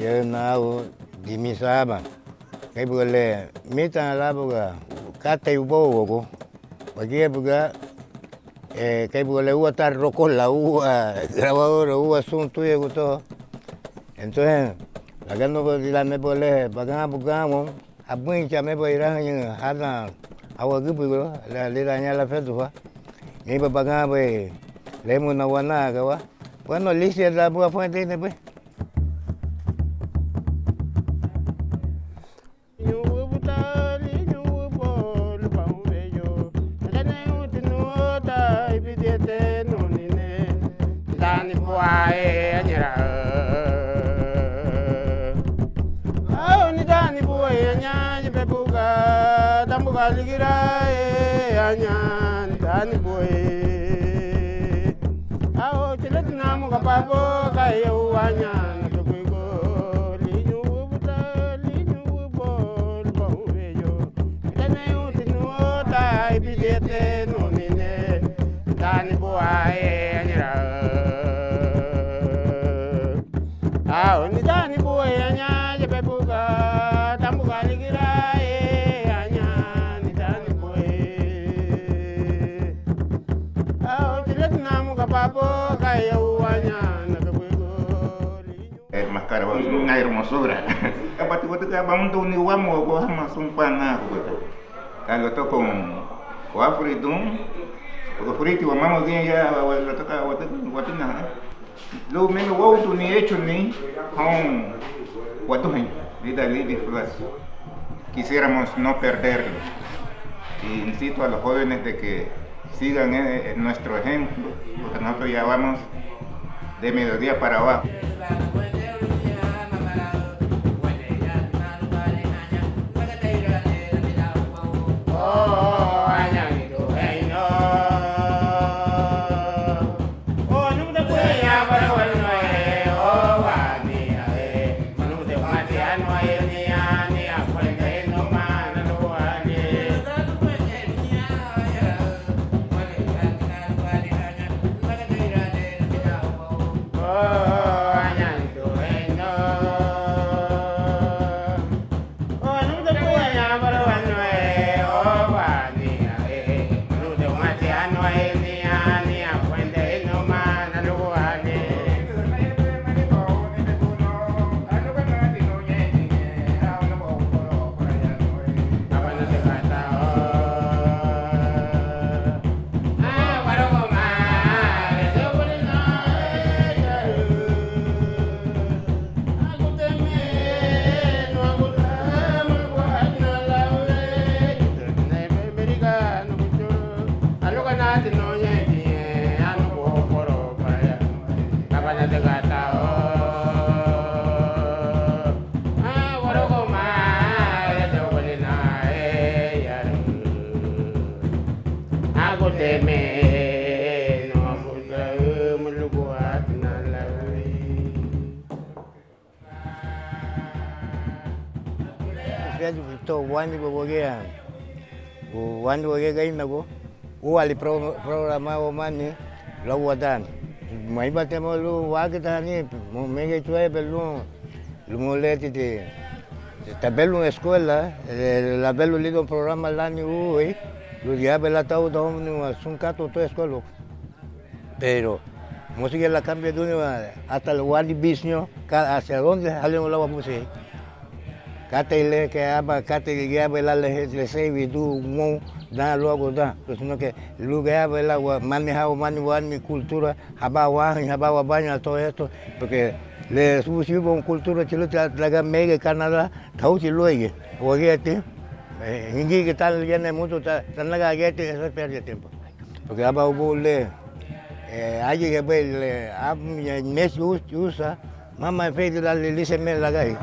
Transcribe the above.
Yo no di mi sama. Kaya boleh mita la boga kata ibu bogo. Bagi boga kaya boleh uwa tar rokol la uwa grabadora uwa asunto y todo. Entonces, la no la me boleh bagamo abuncha me boleh hana awa gubu la liranya la fetua. Ni bagamo lemu na wana kawa. Bueno, licia la buena fuente pues. Mascara una hermosura. Aparte vamos a unir vamos a más un pan algo to con frito, porque frito vamos bien ya lo toca guatina. Lo menos guau ni hecho ni con guatujen, vida libre quisiéramos no perderlo. Y insisto a los jóvenes de que sigan nuestro ejemplo, porque nosotros ya vamos de mediodía para abajo. Wani boge gai nago, uali programa mani lo wadan. Mai batemo lu wagita ni, menge chue belu, lu moleti de tabelu escuela, la belu lido programa lani ui, lu dia bela tau da homni sun kato to escuela. Pero música la cambia de hasta el wani bisnio, hacia dónde salió la música. Kate que aba kate que aba la le sei du mo da logo da sino que lugar aba la manejar mi cultura haba baña todo esto porque le subimos con cultura chilo la mega Canadá tauchi loye oguete ingi que tal viene mucho tan la guete eso pierde tiempo porque aba hubo le allí que ve le mes usa mamá fe de la lice me la gai